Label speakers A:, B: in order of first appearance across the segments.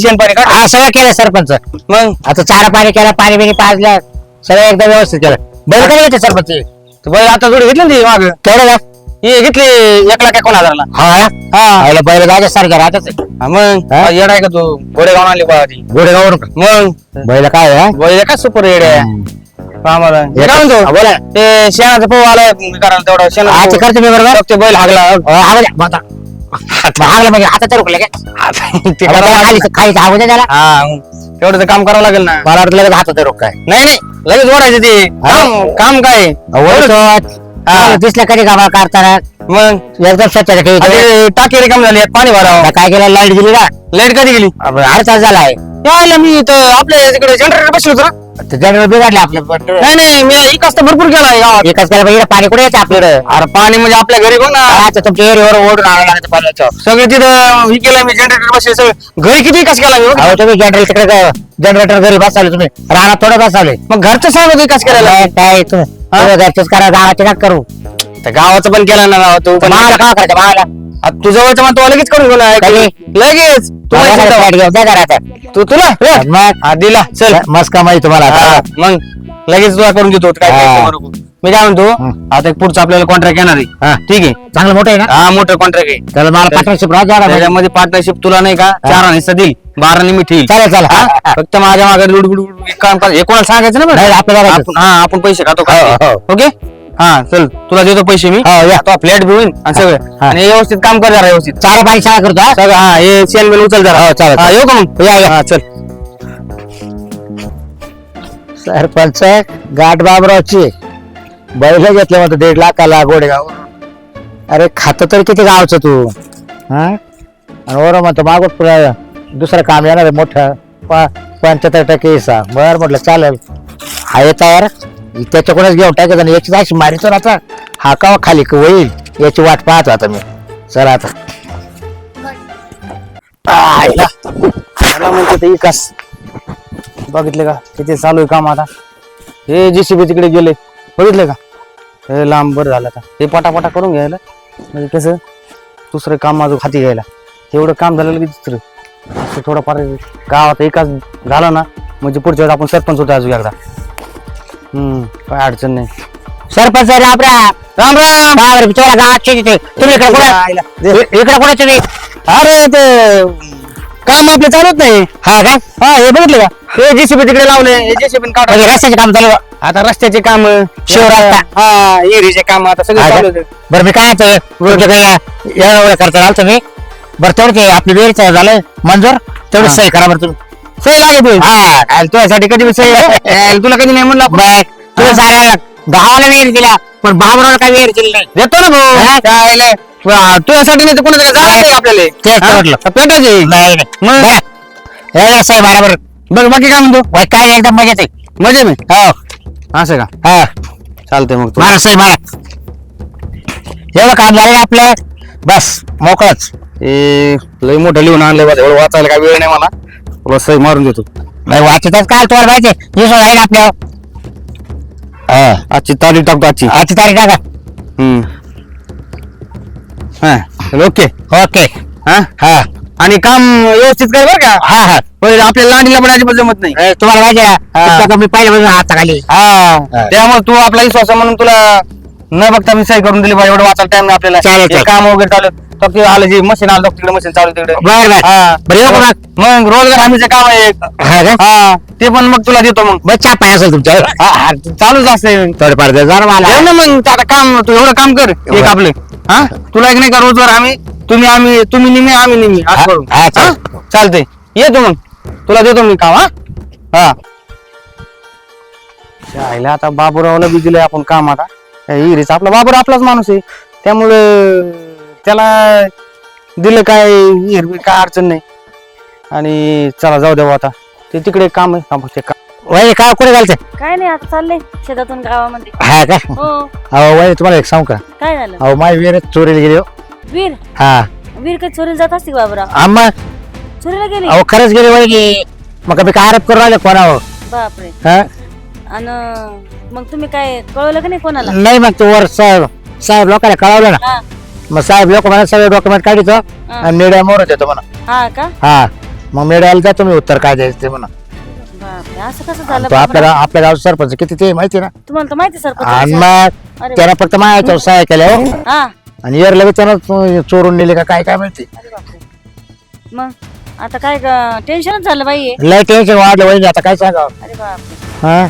A: शेण पाणी काढ.
B: हा सगळं केलं सरपंच.
A: मग
B: आता चारा पाणी केलं, पाणी बिणी पाजलं, सगळं एकदम व्यवस्थित केलं. बैल कधी घेते सरपंच?
A: बैल आता थोडी घेतली ना ती माग
B: केवढं का?
A: हे घेतली 1,51,000ला.
B: हा बैल जागे सारखं राहतच.
A: मग
B: हा?
A: येड आहे का तू गोडेगाव आणली बा ती.
B: गोडेगावरून
A: मग
B: बैल काय आहे, हा?
A: बैल काय सुपर येड आहे आम्हाला. हे काय म्हणतो
B: हा, बोला.
A: ते शेणाचा पोह आलाय करायला तेवढा शेण
B: आज करतो मी बरोबर.
A: ते बैल हागला
B: हागलं म्हणजे हातात रुकले काय?
A: ते करावं लागेल.
B: खाली हागू दे त्याला.
A: हा तेवढं तर काम करावं लागेल ना.
B: मला वाटलं लगेच हातात रोक काय.
A: नाही नाही लगेच ओढायचं ते काम काय
B: हा. दिसलं कधी गावा करताना
A: मग
B: एकदम स्वच्छ
A: टाकी रिकाम झाली पाणी भरावं.
B: काय केलं, लाईट गेली ना.
A: लाईट कधी गेली?
B: अडचण झालाय.
A: यायला मी इथं आपल्या तिकडे जनरेटर बसलो होतो ना.
B: जनरल बिघडले आपलं.
A: नाही नाही मी एक वाजता भरपूर केला गावात.
B: एकच केलं पाहिजे. पाणी कुठे येतं आपल्याकडे?
A: अरे पाणी म्हणजे आपल्या घरी बघ ना.
B: आता तुमच्या एरियावर ओढून आणावं लागतं पाण्याचं.
A: सगळे तिथं हे केलं मी जनरेटर बसले सगळं घरी किती विकास केला मी बघ.
B: अहो तुम्ही जनरल तिकडे जनरेटर घरी बसवले, तुम्ही राहणार थोडं बसवले.
A: मग घरचं सांगत विकास करायला
B: काय तुम्ही घरचंच करा, गावाचे ना करू.
A: त्या गावाचं पण केलं ना तू पण.
B: मावाला काय करायचं मावाला?
A: आता तू जवळचं मग तू लगेच करून गेला
B: कधी?
A: लगेच तू माहिती
B: गाडी
A: होतं.
B: घेऊन द्या घरात.
A: तू तुला
B: मग
A: हा दिला चल
B: मस्त कमाई तुम्हाला.
A: हा, मग लगेच तुला करून देतो काय
B: हा.
A: करायचं बरोबर. मी काय म्हणतो आता एक पुढचं आपल्याला कॉन्ट्रॅक्ट येणार
B: हा.
A: आहे. ठीक आहे
B: चांगलं मोठं आहे ना.
A: हा मोठं कॉन्ट्रॅक्ट आहे.
B: त्याला मला पार्टनरशिप राहू द्या.
A: त्याच्यामध्ये पार्टनरशिप तुला नाही का 4 हिस्सा देईल, 12 मी ठेईल.
B: चालेल चालेल. हा, हा.
A: फक्त माझ्या मागे लुडबुड काम कर. हे कोणाला सांगायचं ना बरं.
B: नाही, आपल्याला
A: आपण आपण पैसे खातो
B: हो, हो.
A: ओके. हा चल तुला देतो पैसे मी.
B: हो, या.
A: तो फ्लॅट घेऊन आणि सगळं
B: हा.
A: आणि व्यवस्थित काम कर जरा व्यवस्थित
B: चारा पाणी शाळा करतो. हा?
A: सगळं. हा हे शेण बिल उचल जरा.
B: हो, चालेल.
A: हा, येऊ का मग?
B: या, या.
A: हा चल.
B: सरपंच गाठ बाबरावची बैल घेतले म्हणतो 1.5 लाखाला गोडेगाव. अरे खात तर किती गावचं तू, हा? आणि वर म्हणतो मागून पुन्हा दुसरं काम येणार आहे मोठं 75% हिस्सा. बरं म्हटलं चालेल, आहे तयार. त्याच्याकडूनच घेऊन टाकायचं आणि याची जायची मारितो ना. आता हा का खाली होईल याची वाट पाहतो आता मी. चला आता
A: आईला. मला म्हणते ते विकास बघितले का किती चालू आहे काम. आता हे JCB तिकडे गेले बघितले का. हे लांब बरं झालं आता. हे पटापटा करून घ्यायला म्हणजे कसं दुसरं काम माझं हाती घ्यायला. एवढं काम झालं लगेच दुसरं असं थोडंफार गावात एकाच झालं ना म्हणजे पुढच्या वेळेस आपण सरपंच होतो अजून एकदा. काय अडचण नाही.
B: सरपंच राम राम.
A: राम राम.
B: गावात तुम्ही इकडे कुठे, इकडे कुठे तुम्ही?
A: अरे ते काम आपले चालत नाही.
B: हा का?
A: हा हे बघितले का हे JCB तिकडे लावले. हे JCB काढ.
B: म्हणजे रस्त्याचे काम चालू.
A: आता रस्त्याचे काम
B: शिवरस्ता.
A: हा एरीचे काम आता सगळे
B: हा का?
A: चालू होते.
B: बरं मी काय एवढं करता राहिल तुम्ही. बरं तेवढं ते आपली वेळ झालं मंजूर, तेवढी
A: हा.
B: सही करा बरं तुम्ही.
A: सही लागेल
B: हा
A: तुझ्यासाठी कधी सही तुला कधी नाही म्हणलं आपण.
B: बाय तुम्ही सांगायला गावाला वेळ दिला पण बाबराला काय वेळ दिली नाही.
A: देतो ना भाऊ
B: हा?
A: काय नाही. तुझ्यासाठी नाही तर कोणाकडे जायचं आपल्याला.
B: तेच तर म्हटलं.
A: पेटायचे
B: नाही
A: मग
B: नाही एवढं सही बरोबर.
A: बघ बाकी काय म्हणतो.
B: बाई काय एकदम मजेत आहे.
A: मजे मी
B: हो
A: असं का
B: हा
A: चालतंय मग तू.
B: मारा सही मारा. एवढं काम झालं ना आपलं, बस मोकळच.
A: हे लय मोठं लिहून आणलंय बा. एवढं वाचायला काय वेळ नाही मला. तुला सही मारून देतो.
B: नाही वाचतच काय तुम्हाला माहिती आहे आहे ना आपल्या. हा
A: आजची तारीख टाकतो आजची.
B: आजची तारीख टाका.
A: हा ओके
B: ओके.
A: हा
B: हा
A: आणि काम व्यवस्थित कर बरं का.
B: हा हा
A: पहिले आपल्या लांडीला पण अजिबात जमत नाही.
B: तुम्हाला माहिती आहे
A: हा.
B: ना पुस्तकं मी पाहिलं हाताखाली.
A: हा त्यामुळे तू आपला विश्वास आहे म्हणून तुला न बघता मी सही करून दिली पाहिजे. एवढं वाचायला टाइम नाही आपल्याला.
B: चालेल,
A: हे
B: चालेल.
A: काम वगैरे चालू तर ते आलं जे मशीन आलं तिकडे मशीन चालू तिकडे.
B: बरं बरं
A: हा
B: बरं येऊ का मग?
A: मग रोजगार हमीचं काम आहे एक.
B: हा का?
A: हा ते पण मग तुला देतो मग.
B: बस चहा पाय असेल तुमच्यावर.
A: चालूच असते.
B: थोडंफार दे जरा मला.
A: येऊ ना मग आता काम तू एवढं काम कर एक आपले. हा तुला एक नाही का रोजगार आम्ही तुम्ही निम्मे आम्ही निम्मे
B: हा,
A: असं करू.
B: हा, चालेल.
A: हा? चालतंय येतो मग तुला देतो मी काम. हा चालेल. आता बाबूरावला बी दिलंय आपण काम. आता इरीच आपला बाबूराव आपलाच माणूस आहे त्यामुळं त्याला दिलं काय इर काय अडचण नाही. आणि चला जाऊ द्यावं आता ते तिकडे काम आहे. ते काम
B: वय काय कुठे घालते?
C: काय नाही आता चाललंय शेतातून गावामध्ये.
B: हा का?
C: हो
B: अहो वय तुम्हाला एक सांगू का?
C: काय झालं?
B: अहो माझी विहीर चोरीला गेली हो.
C: वीर
B: हा
C: वीर काही चोरीला जात असते का बाबराव?
B: आम्हा
C: चोरीला गेली?
B: अहो खरंच गेली वय की. मग मी काय आरोप करू राहिले कोणावर?
C: बापरे.
B: हा
C: आणि मग तुम्ही काय कळवलं का नाही कोणाला?
B: नाही मग तू वर साहेब लोकांना कळवलं ना.
C: हा
B: मग साहेब लोक मला सगळे डॉक्युमेंट काढितो
C: हा.
B: आणि मीडिया मोर देतो म्हणा.
C: हा का?
B: हा मग मेळायला जा तुम्ही उत्तर काय द्यायचं ते म्हणा.
C: बापरे, असं कसं झालं
B: तो आपल्या
C: बाबराव?
B: आपल्या गावचा सरपंच किती ते माहिती ना.
C: तुम्हाला तर माहिती सर
B: आणि मग
C: अरे
B: त्यानं फक्त माझ्या सहाय्य केल्या हो.
C: हा
B: आणि यार लगेच त्यानं चोरून नेले का काय काय माहिती.
C: अरे बापरे. मग आता काय टेन्शनच झालं बाई हे.
B: लय टेन्शन वाढलं वहिनी आता काय सांगावं.
C: अरे बापरे.
B: हा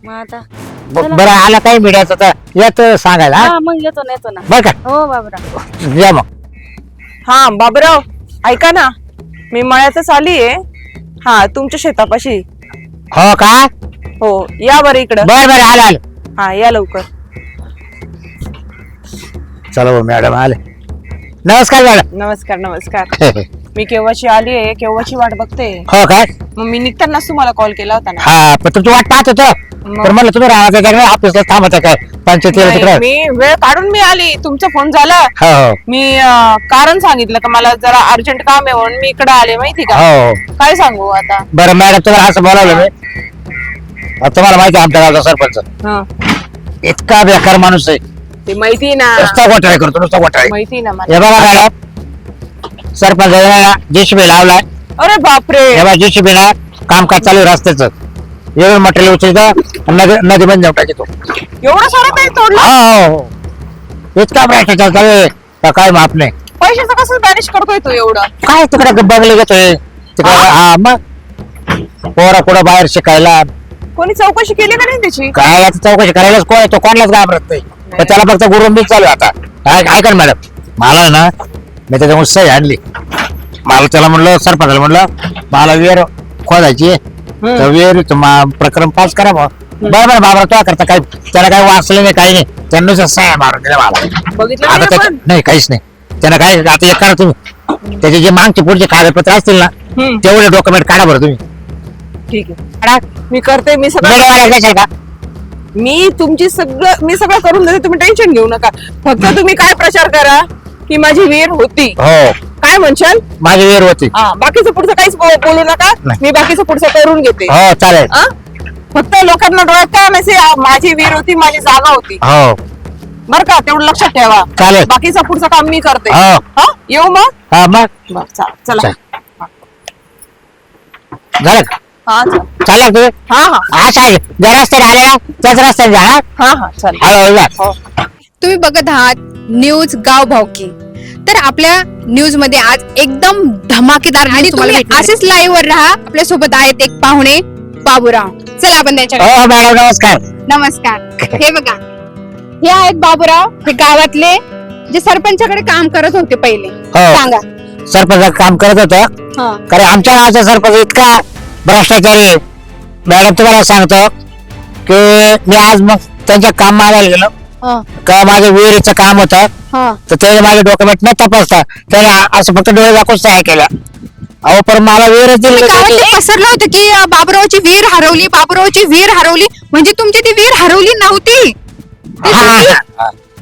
C: मग आता
B: बरं आला काही मीडियाचं तर येत सांगायला हा?
C: हा मग येतो ना
B: बरं का
C: हो बाबराव.
B: या मग.
D: हा बाबराव ऐका ना, मी मळ्यातच आलीये. हा तुमच्या शेतापाशी.
B: हो का
D: हो या बरं इकडं.
B: बरं बरं आलं आलं.
D: हा या लवकर.
B: चला भाऊ मॅडम आले. नमस्कार मॅडम.
D: नमस्कार नमस्कार. मी केव्हाची आलीये, केव्हाची वाट बघते.
B: हो काय
D: मग मी निघतानाच तुम्हाला कॉल केला होता ना.
B: हा पण तुमची वाट पाहत होतो तर म्हणलं तुम्ही राहणार काय ऑफिसला थांबत काय पंचायतीला
D: नाही,
B: तिकडे.
D: मी वेळ काढून मी आली, तुमचा फोन झाला.
B: हो हो
D: मी कारण सांगितलं का मला जरा अर्जंट काम आहे म्हणून मी इकडे आले माहिती का.
B: हो
D: काय सांगू आता.
B: बरं मॅडम तुम्हाला असं बोलावलं मी आता तुम्हाला माहिती आहे आमच्या गावचा सरपंच
D: हा
B: इतका बेकार माणूस आहे.
D: ते माहिती ना,
B: नुसता घोटाळे करतो नुसता घोटाळे.
D: माहिती ना मला.
B: हे बघा मॅडम सरपंच जेसीबी लावलाय.
D: अरे बापरे.
B: हे बघा जेसीबी ना कामकाज चालू आहे रस्त्याचं. एवढं मटेरियल उचलतं नदी बंद जाऊन टाकतो.
D: एवढं सारं काही तोडलं.
B: हो हो इतका भ्रष्टाचार चालू आहे का काय माप नाही.
D: पैशाचं कसं मॅनेज करतोय तू एवढं.
B: काय तिकडे बघले घेतोय तिकडे. हा मग पोरा कुठं बाहेर शिकायला
D: कोणी चौकशी केली का नाही त्याची.
B: काय आता चौकशी करायलाच कोण तो कोणालाच घाबरत नाही. पण त्याला फक्त गुरुंबीच चालू आहे आता. ऐका ना मॅडम मला आहे ना मी त्याच्यामुळे सही आणली. मला त्याला म्हणलं सरपंचाला म्हणलं मला विहीर खोदायची तर विहीर प्रकरण पास करा मग. बरं बाबा तो करता काय त्याला काही वाचलं नाही काही नाही त्यांना सह्या मारून दिल्या मला.
D: बघितलं
B: आता
D: नाही
B: त्याच्या
D: आपण.
B: नाही काहीच नाही त्यानं काय आता एक करा तुम्ही त्याचे जे मागचे पुढचे कागदपत्र असतील ना तेवढे डॉक्युमेंट काढा बरं तुम्ही.
D: ठीक आहे
B: काढा.
D: मी करते. मी सगळं
B: वेळेवर नाही का
D: मी सगळं करून देते. तुम्ही टेन्शन घेऊ नका. फक्त तुम्ही काय प्रचार करा की माझी विहीर होती.
B: हो
D: काय म्हणशाल.
B: माझी विहीर होती.
D: हा बाकीचं पुढचं काहीच बोलू नका.
B: नाही.
D: मी बाकीचं पुढचं करून घेते.
B: हो चालेल.
D: हा? फक्त लोकांना डोळ्यात काय म्हणायचे माझी विहीर होती, माझी जागा होती.
B: हो
D: बरं का तेवढं लक्षात ठेवा.
B: चालेल.
D: बाकीचं पुढचं काम मी करते.
B: हो.
D: हा येऊ मग.
B: हा मग
D: बरं, चला.
B: झालं का
D: हा चला.
B: चालेल तुम्ही
D: हा हा
B: हा चालेल ज्या रस्त्याने आले ना त्याच रस्त्याने जा हा.
D: हा हा चला.
B: हळूहळू जा.
D: हो.
E: तुम्ही बघत आहात न्यूज गाव भावकी. तर आपल्या न्यूज मध्ये आज एकदम धमाकेदार आणि तुम्ही असेच लाईव्ह वर राहा. आपल्या सोबत आहेत एक पाहुणे बाबूराव. चला आपण त्याच्या
B: हो मॅडम नमस्कार.
E: नमस्कार. हे बघा हे आहेत बाबूराव. हे गावातले जे सरपंचाकडे काम करत होते पहिले.
B: हो.
E: सांगा.
B: सरपंच काम करत होतं
E: हा.
B: कारण आमच्या गावचा सरपंच इतका भ्रष्टाचारी आहे. मॅडम तुम्हाला सांगतो की मी आज मग त्यांच्या काम मागायला गेलो
E: हा.
B: का माझं विहिरीचं काम होतं
E: हा.
B: तर त्याने माझे डॉक्युमेंट न तपासता त्याने असं फक्त डोळे दाखवून सहाय्य केल्या. अहो पण मला विहिरच दिली
E: गावात ते पसरलं होतं की बाबूरावची विहीर हरवली, बाबूरावची विहीर हरवली. म्हणजे तुमची ती विहीर हरवली नव्हती. ते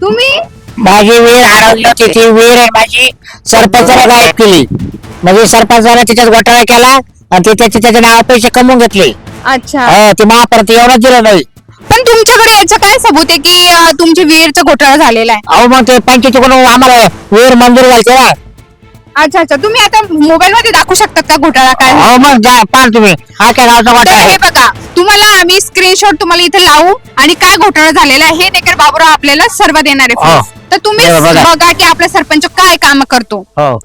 E: तुम्ही
B: माझी विहीर हरवली होती. ती विहीर आहे माझी सरपंचाने गायब केली. म्हणजे सरपंचाने तिच्यात घोटाळा केला आणि ते त्याचे नाव पैसे कमवून घेतले.
E: अच्छा.
B: हो ते महापरत एवढंच दिलं नाही.
E: पण तुमच्याकडे याचं काय सबूत आहे की तुमची विहीरचा घोटाळा झालेला आहे.
B: अहो मग ते पंचायतीकडून आम्हाला विहीर मंजूर झाली ना.
E: अच्छा अच्छा. तुम्ही आता मोबाईल मध्ये दाखवू शकता का घोटाळा काय झाला?
B: हो मग जा पाहा तुम्ही हा काय गावचा
E: तर
B: घोटाळा
E: हे
B: आहे.
E: बघा तुम्हाला आम्ही स्क्रीनशॉट तुम्हाला इथे लावू आणि काय घोटाळा झालेला आहे हे देखील बाबूराव आपल्याला सर्व देणार आहे.
B: हो.
E: तर तुम्ही
B: हे बघा.
E: बघा की आपला सरपंच काय काम करतो.
B: हो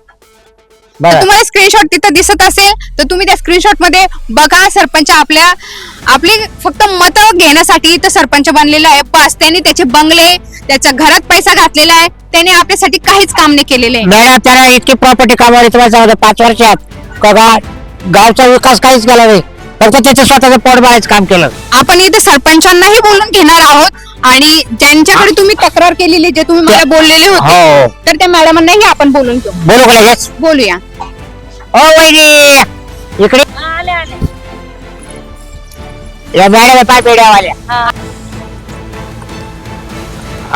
E: तर
B: बरं
E: तुम्हाला स्क्रीनशॉट तिथं दिसत असेल तर तुम्ही त्या स्क्रीनशॉट मध्ये बघा. सरपंच आपली फक्त मत घेण्यासाठी इथं सरपंच बनलेला आहे. बस त्यांनी त्याचे बंगले त्याच्या घरात पैसा घातलेला आहे. त्याने आपल्यासाठी काहीच काम नाही केलेले आहे.
B: मॅडम त्याला इतकी प्रॉपर्टी कामावर तुम्हाला सांगतो 5 वर्षात का गावचा विकास काहीच केला नाही. फक्त त्याचं स्वतःचं पोट भरायचं काम केलं.
E: आपण इथे सरपंचांनाही बोलून घेणार आहोत आणि ज्यांच्याकडे तुम्ही तक्रार केलेली जे तुम्ही मला बोललेले होते
B: हो
E: तर त्या मॅडमांनाही आपण बोलून घेऊ.
B: बोलू का लगेच.
E: बोलूया.
B: हो वहिनी इकडे
C: आले आले.
B: या मॅडम पाय पेड्यावाल्या
C: हा.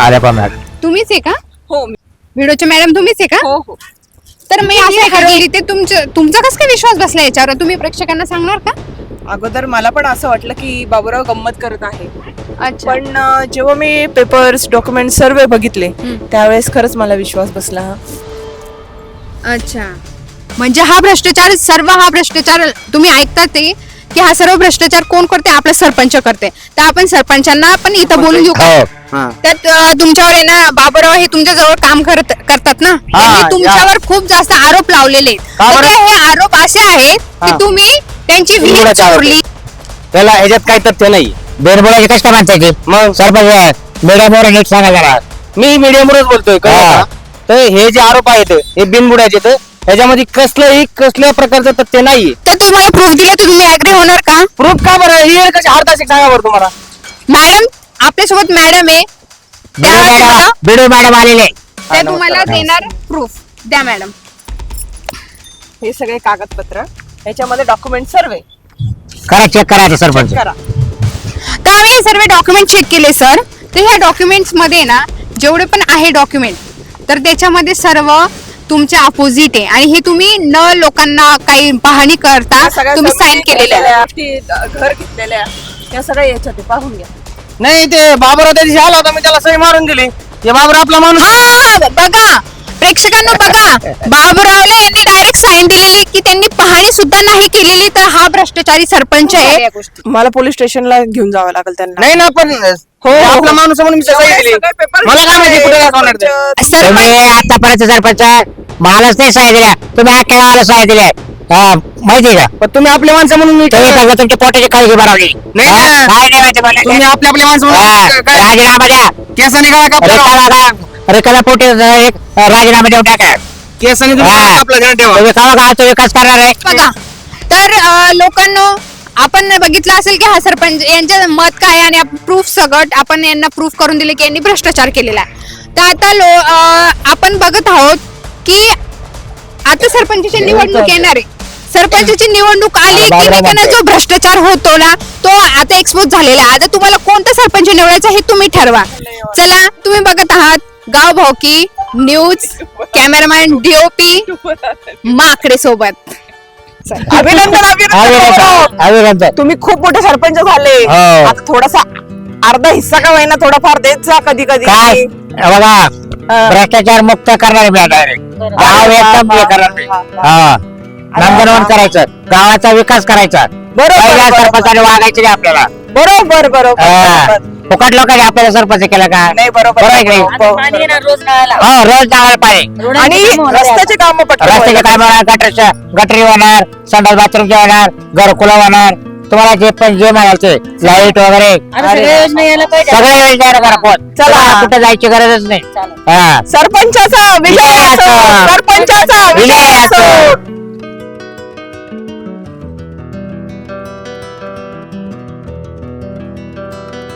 B: आल्या पा मॅडम.
E: तुम्हीच आहे का
D: हो
E: व्हिडिओचे मॅडम तुम्हीच आहे का.
D: हो हो.
E: तर मी असं ठरवली ते तुमचा कसं काय विश्वास बसला याच्यावर तुम्ही प्रेक्षकांना सांगणार का.
D: अगोदर मला पण असं वाटलं की बाबूराव गंमत करत आहे.
E: अच्छा.
D: पण जेव्हा मी पेपर्स डॉक्युमेंट सर्व बघितले त्यावेळेस खरंच मला विश्वास बसला.
E: अच्छा. म्हणजे हा भ्रष्टाचार, सर्व हा भ्रष्टाचार तुम्ही ऐकतात ते की हा सर्व भ्रष्टाचार कोण करते? आपला सरपंच करते. तर आपण सरपंचांना पण इथं बोलून घेऊ का?
B: हो
A: हा.
E: त्यात तुमच्यावर आहे ना, बाबूराव हे तुमच्या जवळ काम करतात ना, त्यांनी तुमच्यावर खूप जास्त आरोप लावलेले आहेत.
A: का
E: तर
A: बरं?
E: हे आरोप असे आहेत की
A: हा.
E: तुम्ही त्यांची विहीर
A: बिनबुडाचे आरोप
E: चोरली.
A: त्याला ह्याच्यात काही तथ्य नाही.
B: बेरबोळाची कष्ट माणसाची
A: मग
B: सरपंच मीडियामुळे नीट सांगा जरा.
A: मी मीडियमवरच बोलतोय कळलं
B: हा.
A: का? तर हे जे आरोप आहेत हे बिनबुडाचे, तर ह्याच्यामध्ये कसल्या प्रकारचं तथ्य नाहीये.
E: तर तुम्हाला प्रूफ दिला तर तुम्ही ऍग्री होणार का?
A: प्रूफ का बरं? ही कशी हारताशिक सांगा बरं तुम्हाला.
E: मॅडम आपल्यासोबत मॅडम आहे,
B: बिडू मॅडम आलेले.
E: त्या तुम्हाला देणार प्रूफ. द्या मॅडम.
D: हे सगळे कागदपत्र, याच्यामध्ये डॉक्युमेंट सर्व
B: करा, चेक करायचं सरपंच.
D: करा.
E: तर आम्ही हे सर्व डॉक्युमेंट चेक केले सर. तर ह्या डॉक्युमेंट्स मध्ये ना जेवढे पण आहे डॉक्युमेंट, तर त्याच्यामध्ये सर्व तुमच्या अपोजिट आहे आणि हे तुम्ही न लोकांना काही पाहणी करता
D: या सगळ्या
E: तुम्ही साईन
D: जमिनी
E: केलेले आहे.
D: घेतलेल्या, घर घेतलेल्या, या सगळ्या याच्यात आहे, पाहून घ्या.
A: नाही ते बाबूराव त्या दिवशी आला होता, मी त्याला सही मारून दिली. हे बाबूराव आपला माणूस.
E: हा, बघा प्रेक्षकांना बघा, बाबूरावला यांनी डायरेक्ट साईन दिलेली की त्यांनी पाहणी सुद्धा नाही केलेली. तर हा भ्रष्टाचारी सरपंच आहे.
D: मला पोलीस स्टेशनला घेऊन जावं लागेल त्यांना.
A: नाही ना, पण
D: हो,
A: हे आपला माणूस आहे म्हणून मी सही दिली.
D: सगळे पेपर
A: मला काय माहिती कुठे दाखवणार ते.
E: सरपंच
B: तुम्ही आतापर्यंत सरपंच मलाच नाही साय दिल्या, तुम्ही अख्ख्या गावाला साय दिल्या. माहिती का?
A: पण तुम्ही आपले माणसं म्हणून मी
B: तुम्ही सगळं तुमची पोटाची काळजी भरावली.
A: नाही ना.
B: काय नाही माहिती मला.
A: तुम्ही आपले माणसं म्हणून काय-
B: राजीनामा द्या.
A: केसाने काय कापला?
B: रिकाम्या पोटी एक राजीनामा देऊन टाका.
A: केसाने तुम्ही
B: हा.
A: काय कापला ध्यान ठेवा.
B: तुम्ही कवा गावाचा विकास करणार आहे?
E: बघा, तर लोकांनो, आपण बघितलं असेल की हा सरपंच यांचं मत काय आणि प्रूफ सगळं आपण यांना प्रूफ करून दिले की यांनी भ्रष्टाचार केलेला आहे. तर आता आपण बघत आहोत की आता सरपंचाची निवडणूक येणार आहे. सरपंचाची निवडणूक आली की नाही का ना, जो भ्रष्टाचार होतो ना तो आता एक्सपोज झालेला आहे. आता तुम्हाला कोणता सरपंच निवडायचा हे तुम्ही ठरवा. चला, तुम्ही बघत आहात गाव भावकी न्यूज, कॅमेरामॅन DOP माकडे सोबत.
D: अभिनंदन अभिनंदन.
B: अभिनंदन.
D: तुम्ही खूप मोठे सरपंच झाले.
B: हो.
D: आता थोडासा अर्धा हिस्सा का होईना थोडाफार देत जा कधी कधी.
B: काय बघा, भ्रष्टाचार मुक्त करणार मी डायरेक्ट. गाव एकदम हे करणार मी. हा, नंदनवन करायचं, गावाचा विकास करायचा. पहिल्या सरपंचाने वागायचे नाही आपल्याला.
D: बरोबर बरोबर
B: हा.
D: बरोबर.
B: फुकट लोकांनी आपल्याला सरपंच केलं का?
D: नाही बरोबर
B: बरोबर आहे की नाही?
C: आता पाणी येणार रोज नळाला.
B: हो, रोज गावाला पाणी.
C: रोडांची
D: आणि
C: कामं होणार आहे
D: रस्त्याचे काम पटकन
B: रस्त्याचे
D: व्हायला
B: काम, गटरी होणार, संडास बाथरूमचे होणार, घरकुला होणार, तुम्हाला जे पण जे म्हणाल ते, लाईट वगैरे
C: आता सगळ्या योजना यायला पाहिजे.
B: सगळ्या योजना करा. पण
D: चला.
B: तुम्हाला कुठे जायची गरजच नाही.
C: चालेल.
B: हा,
D: सरपंचाचा विजय
B: विजय
D: असो.
B: असो.
D: सरपंचाचा विजय
B: विजय असो.
D: असो.